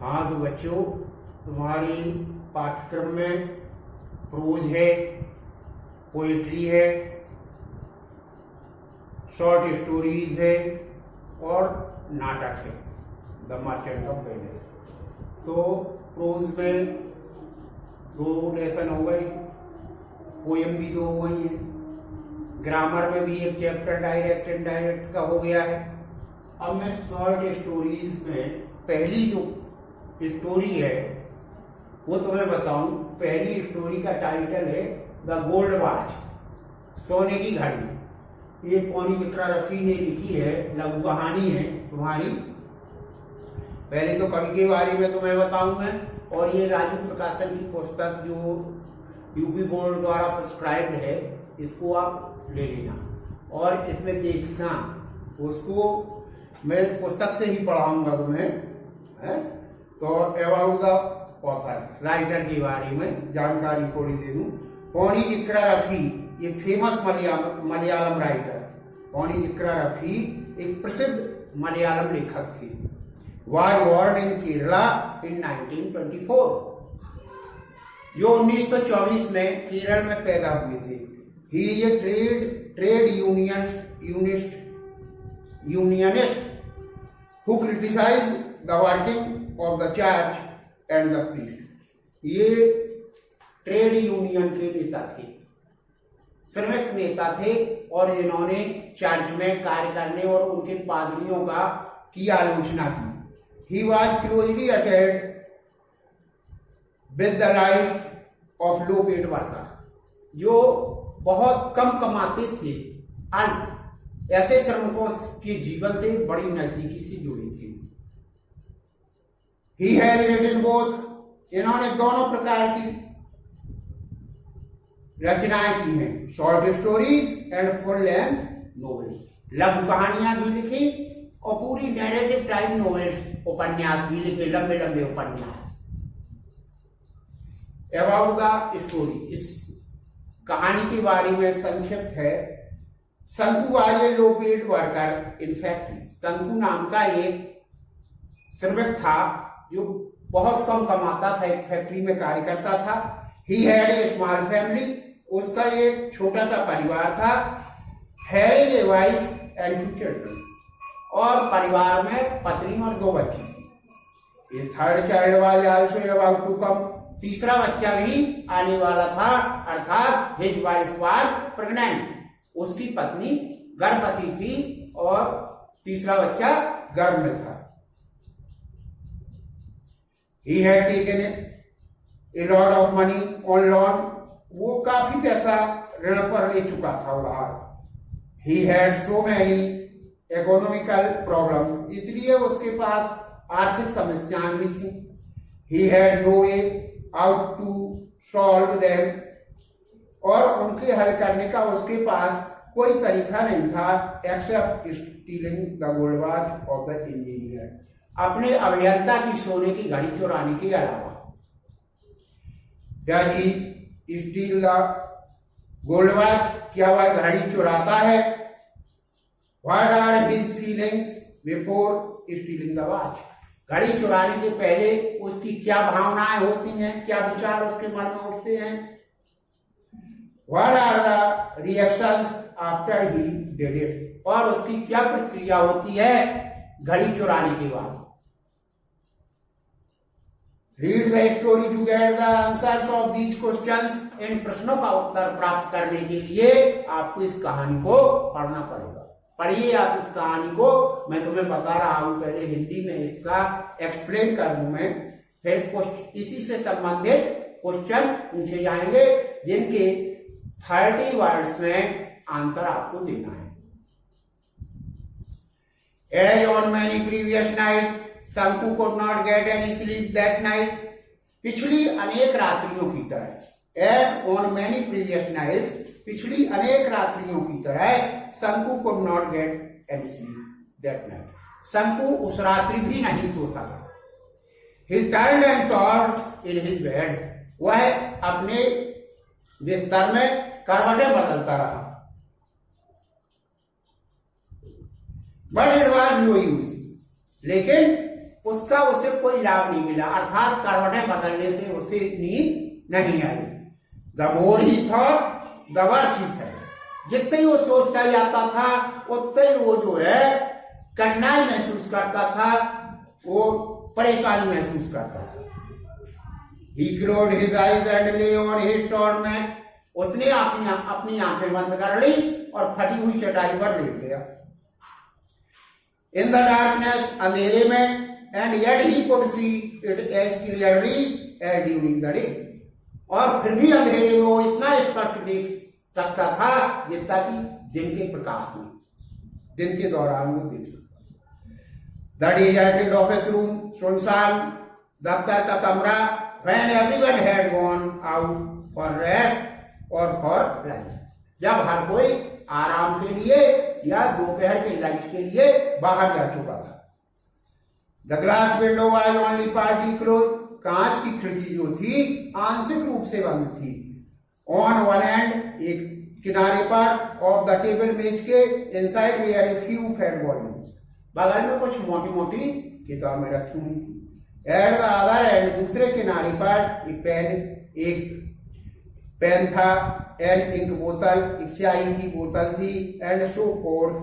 हाँ तो बच्चों, तुम्हारी पाठ्यक्रम में प्रोज है, पोएट्री है, शॉर्ट स्टोरीज है और नाटक है, द मर्चेंट ऑफ वेनिस। तो प्रोज में 2 लेसन हो गए, पोएम भी 2 हो गई है, ग्रामर में भी एक चैप्टर डायरेक्ट एंड इनडायरेक्ट का हो गया है। अब मैं शॉर्ट स्टोरीज में पहली जो स्टोरी है वो तुम्हें बताऊं। पहली स्टोरी का टाइटल है द गोल्ड वॉच, सोने की घड़ी। ये पौनी विक्रा रफी ने लिखी है, लघु कहानी है तुम्हारी। पहले तो कवि के बारे में तुम्हें बताऊं मैं, और ये राजू प्रकाशन की पुस्तक जो यूपी बोर्ड द्वारा प्रिस्क्राइब्ड है, इसको आप ले लेना और इसमें देखना। उसको मैं पुस्तक से ही पढ़ाऊंगा तुम्हें है? तो अबाउट द ऑथर, राइटर के बारे में जानकारी थोड़ी दे दूं। पौनी विक्रा रफी, ये फेमस मलयालम राइटर। पौनी विक्रा रफी एक प्रसिद्ध मलयालम लेखक थे। वाज बॉर्न इन केरला इन 1924। जो 1924 में केरल में पैदा हुए थे। He is a trade unionist who criticized the working of the church and the priest। ये ट्रेड यूनियन के नेता थे, श्रमिक नेता थे, और इन्होंने चर्च में कार्य करने और उनके पादरियों की आलोचना की। He was closely attached with the life of low paid worker, जो बहुत कम कमाते थे, ऐसे श्रमिकों के जीवन से बड़ी नजदीकी से जुड़ी थी। He has written both, इन्होंने दोनों प्रकार की रचनाएं की हैं, short stories and full length novels. लघु कहानियां भी लिखी और पूरी नैरेटिव टाइप नॉवेल्स, उपन्यास भी लिखे, लंबे लंबे उपन्यास। अबाउट द स्टोरी, इस कहानी के बारे में संक्षिप्त है। शंकु was a low paid worker in factory. शंकु नाम का एक श्रमिक था जो बहुत कम कमाता था, एक फैक्ट्री में कार्य करता था। He had a small family, उसका एक छोटा सा परिवार था। Had a wife and 2 children, और परिवार में पत्नी और 2 बच्चे थे। A third child was also about to come, तीसरा बच्चा भी आने वाला था, अर्थात हिज वाइफ वाज प्रेग्नेंट, उसकी पत्नी गर्भवती थी और तीसरा बच्चा गर्भ में था। He had taken a lot of money on loan, वो काफी पैसा ऋण पर ले चुका था उधार। He had so many economical problems, इसलिए उसके पास आर्थिक समस्याएं भी थी। He had no way out to solve them, और उनके हल करने का उसके पास कोई तरीका नहीं था, except stealing the gold watch of the engineer, अपने अभियंता की सोने की घड़ी चुराने के अलावा। क्या he steal the gold watch, क्या वह घड़ी चुराता है? What are his feelings before stealing the watch, घड़ी चुराने के पहले उसकी क्या भावनाएं होती हैं, क्या विचार उसके मन में उठते हैं? What are the reactions after he did it, और उसकी क्या प्रतिक्रिया होती है घड़ी चुराने के बाद? Read the story to get the answers of these questions। इन प्रश्नों का उत्तर प्राप्त करने के लिए आपको इस कहानी को पढ़ना पड़ेगा। पढ़िए आप इस कहानी को, मैं तुम्हें बता रहा हूं, पहले हिंदी में इसका एक्सप्लेन कर दूं मैं, फिर इसी से संबंधित क्वेश्चन पूछे जाएंगे जिनके 30 वर्ड्स में आंसर आपको देना है। As on many previous nights, शंकु could not get any sleep that night। पिछली अनेक रात्रियों की तरह, as on many previous nights, पिछली अनेक रात्रियों की तरह शंकु could not get any sleep that night। शंकु उस रात्रि भी नहीं सो सका। He turned and tossed in his bed, वह अपने बिस्तर में करवटें बदलता रहा। But it was no use, लेकिन उस उसका उसे कोई लाभ नहीं मिला, अर्थात करवटें बदलने से उसे नींद नहीं आई। The more he thought the worse he felt, जितने ही वो सोचता जाता था उतने ही वो जो है कठिनाई महसूस करता था, वो परेशानी महसूस करता था। He closed his eyes and lay on his torment, उसने अपनी आंखें बंद कर ली और फटी हुई चटाई पर लेट गया। In the darkness, अंधेरे में, and yet he could see it as clearly as during the day, और फिर भी अंधेरे में वो इतना स्पष्ट देख सकता था जितना कि दिन के प्रकाश में, दिन के दौरान वो देख सकता। The deserted office room, सुनसान दफ्तर का कमरा, when everyone had gone out for rest or for lunch, जब हर कोई आराम के लिए या दोपहर के लंच के लिए बाहर जा चुका था। The glass window was only partly closed, कांच की खिड़की जो थी आंशिक रूप से बंद थी। On one end, एक किनारे पर ऑफ द टेबल, मेज के, inside were a few fat volumes, बगल में कुछ मोटी मोटी किताबें रखी हुई थी। एट द अदर एंड, दूसरे किनारे पर एक पेन था, एंड इंक बोतल, एक चाय की बोतल थी, एंड सो फोर्थ,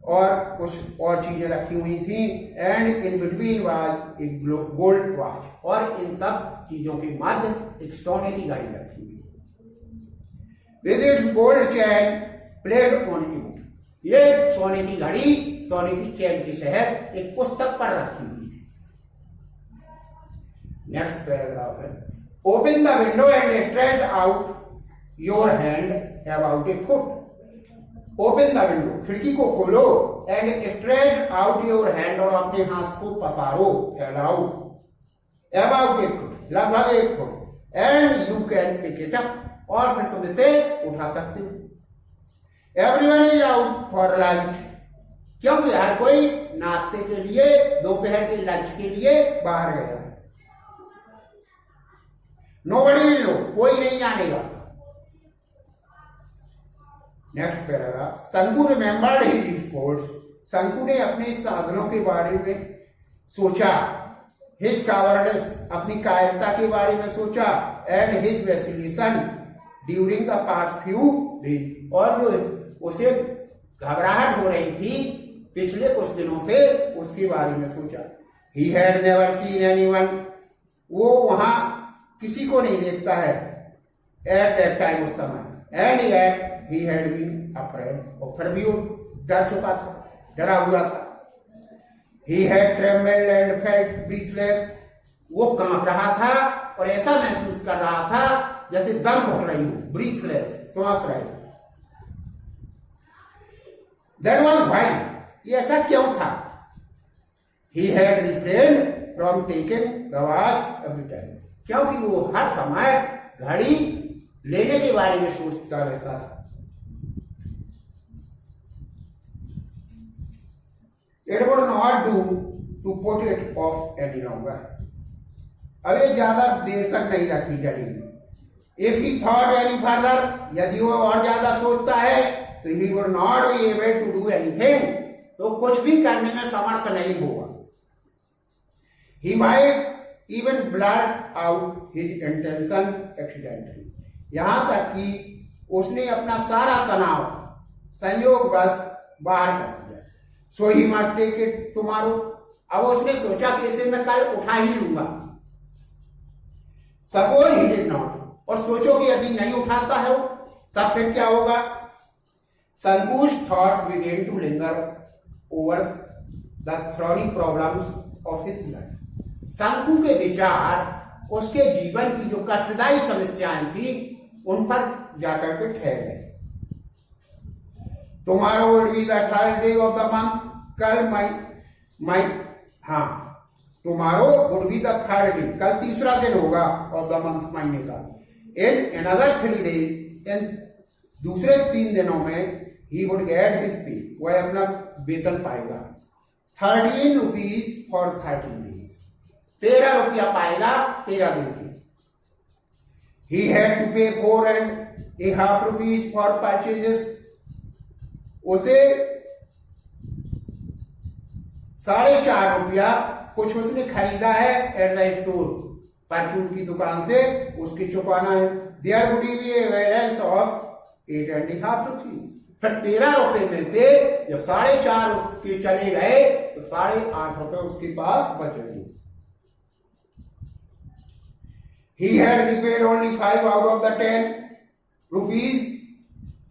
और कुछ और चीजें रखी हुई थी। एंड इन बिटवीन वाज एक गोल्ड वॉच, और इन सब चीजों के मध्य एक सोने की घड़ी रखी हुई। With its gold chain played on a book, ये सोने की घड़ी सोने की चैन के शहर एक पुस्तक पर रखी हुई थी। नेक्स्ट पैराग्राफ है, open the window and stretch out your hand about A foot. Open the window, खिड़की को खोलो, and stretch out your hand, और अपने हाथ को पसारो, फैलाओ, अबाउट ए फुट, लगभग 1 foot, and you can pick it up, और फिर तुम इसे उठा सकते हो। Everyone is out for lunch, क्योंकि हर कोई नाश्ते के लिए, दोपहर के लंच के लिए बाहर गया है। नोबडी विल नो, कोई नहीं जानेगा। नेक्स्ट पैराग्राफ, शंकु रिमेंबर्ड हिज स्पोर्ट्स, शंकु ने अपने साधनों के बारे में सोचा। हिज कावर्डिस, अपनी कायरता के बारे में सोचा। And his vacillation during the past few days, और जो उसे घबराहट हो रही थी पिछले कुछ दिनों से, उसके बारे में सोचा। He had never seen anyone, वो वहां किसी को नहीं देखता है एट दैट टाइम, उस समय। And yet he had been afraid, और फिर भी वो डर चुका था, डरा हुआ था। He had trembled and felt breathless, वो कांप रहा था और ऐसा महसूस कर रहा था जैसे दम घुट रही हो, ब्रीथलेस, श्वास रही। दैट वाज व्हाई, ये ऐसा क्यों था? He had refrained from taking the watch every time, क्योंकि वो हर समय घड़ी लेने के बारे में सोचता रहता था। It would not do to put it off any longer, अब ये ज्यादा देर तक नहीं रखी जाएगी। If he thought any further, यदि वो और ज्यादा सोचता है तो he would not be able to do anything, तो कुछ भी करने में समर्थ नहीं होगा। He might even blurt out his intention accidentally, यहां तक कि उसने अपना सारा तनाव संयोगवश बाहर कर दिया। So he must take it tomorrow, अब उसने सोचा कि इसे मैं कल उठा ही लूंगा। Suppose he did not, और सोचो कि यदि नहीं उठाता है वो, तब फिर क्या होगा? Sanku's thoughts began to linger over the thorny problems of his life. शंकु के विचार उसके जीवन की जो कष्टदायी समस्याएं थी उन पर जाकर के ठहर गए। Tomorrow would be the third day of the month, कल tomorrow would be the third day, कल तीसरा दिन होगा of the month, महीने का। In another 3 days, इन दूसरे 3 दिनों में he would get his pay, वह अपना वेतन पाएगा। 13 rupees for 13 days, 13 रुपया पाएगा 13 दिन के। He had to pay 4.5 rupees for purchases, उसे ₹4.5 कुछ उसने खरीदा है एट द स्टोर, परचून की दुकान से, उसकी चुकाना है। There would be a balance of 8.5 rupees. फिर ₹13 में से जब 4.5 उसके चले गए तो ₹8.5 उसके पास बचे। He had repaid only 5 out of the 10 rupees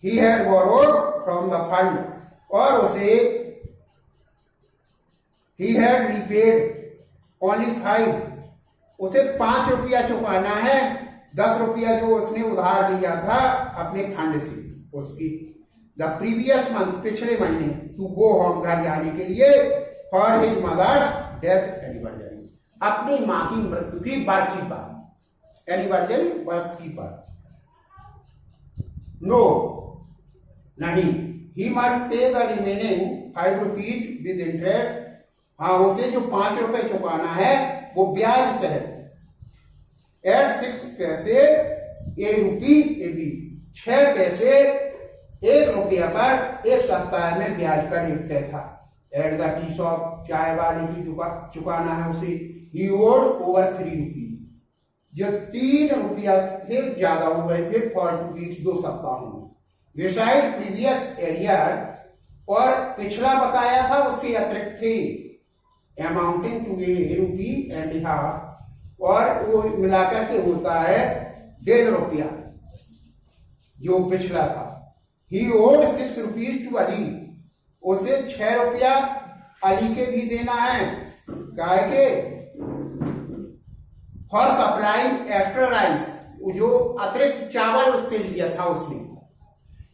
he had borrowed from the fund, और उसे he had repaid only 5, उसे ₹5 चुकाना है, ₹10 जो उसने उधार लिया था अपने फंड से उसकी द प्रीवियस मंथ, पिछले महीने, टू गो होम, घर जाने के लिए, for his mother's death anniversary, अपनी मां की मृत्यु की वार्षिक पर, एनिवर्सरी वर्ष की पर। नो, नहीं, he must pay the remaining 5 rupees with interest. हाँ, उसे जो ₹5 चुकाना है वो ब्याज सहित एट 6 पैसे ₹1 6 पैसे ₹1 पर 1 सप्ताह में ब्याज का रेट तय था। एट द टी शॉप, चाय वाले की दुकान चुकाना है उसे, ही ओड ओवर 3 रुपीज, जो ₹3 से ज्यादा हो गए थे फॉर 2 वीक्स, 2 सप्ताहों में। बिसाइड प्रीवियस एरियाज, और पिछला बकाया था उसके अतिरिक्त थे, अमाउंटिंग टू ₹1.5, और वो मिलाकर के होता है ₹1.5 जो पिछला था। ही ओड 6 रुपीज टू अली, उसे ₹6 अली के भी देना है, गाय के, फॉर सप्लाइंग एक्स्ट्रा राइस, जो अतिरिक्त चावल उससे लिया था उसने,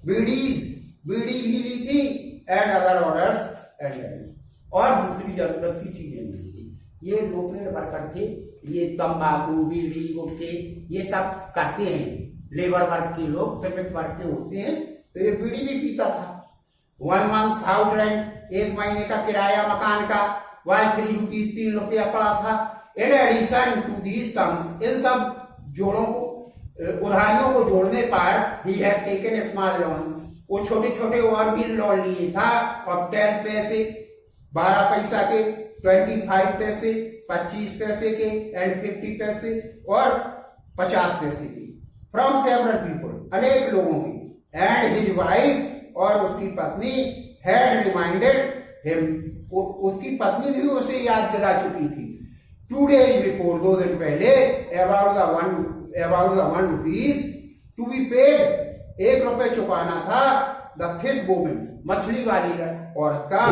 बीड़ी भी ली थी, एंड अदर ऑर्डर्स एंड, और दूसरी जरूरत की चीजें मिली थी। ये लोकल वर्कर थे, ये तंबाकू, बीड़ी, गुटखे ये सब करते हैं, लेबर वर्क के लोग, श्रमिक वर्ग के होते हैं, तो ये बीड़ी भी पीता था। 1 मंथ हाउस रेंट, 1 महीने का किराया मकान का, ₹3 ₹3 पड़ा था। In addition to these terms, इन सब जोड़ों को, उधारियों को जोड़ने पर he had taken small loan, वो छोटे छोटे और भी लोन लिए था, और 10 पैसे, 12 पैसा के, 25 पैसे, 25 पैसे के, एंड 50 पैसे और 50 पैसे के, फ्रॉम सेवरल पीपल, अनेक लोगों की। एंड हिज वाइफ, और उसकी पत्नी, हैड रिमाइंडेड हिम, उसकी पत्नी भी उसे याद दिला चुकी थी, 2 days बिफोर, 2 दिन पहले, about the 1 rupees to be paid, ₹1 चुकाना था, द फिश वुमन, मछली वाली औरत का,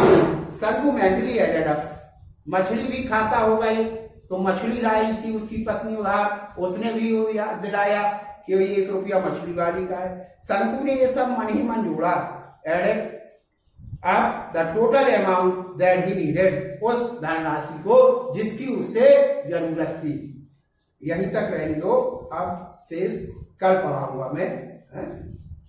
संगू मेंटली एडेड अप, मछली भी खाता हो गई, तो मछली लाई थी उसकी पत्नी उधार, उसने भी वो याद दिलाया कि ₹1 मछली वाली का है। संगू ने ये सब मन ही मन जोड़ा, एडेड अब the total amount that he needed, उस धनराशि को जिसकी उससे जरूरत थी। यहीं तक रहने दो, अब शेष कल पढ़ाऊंगा मैं।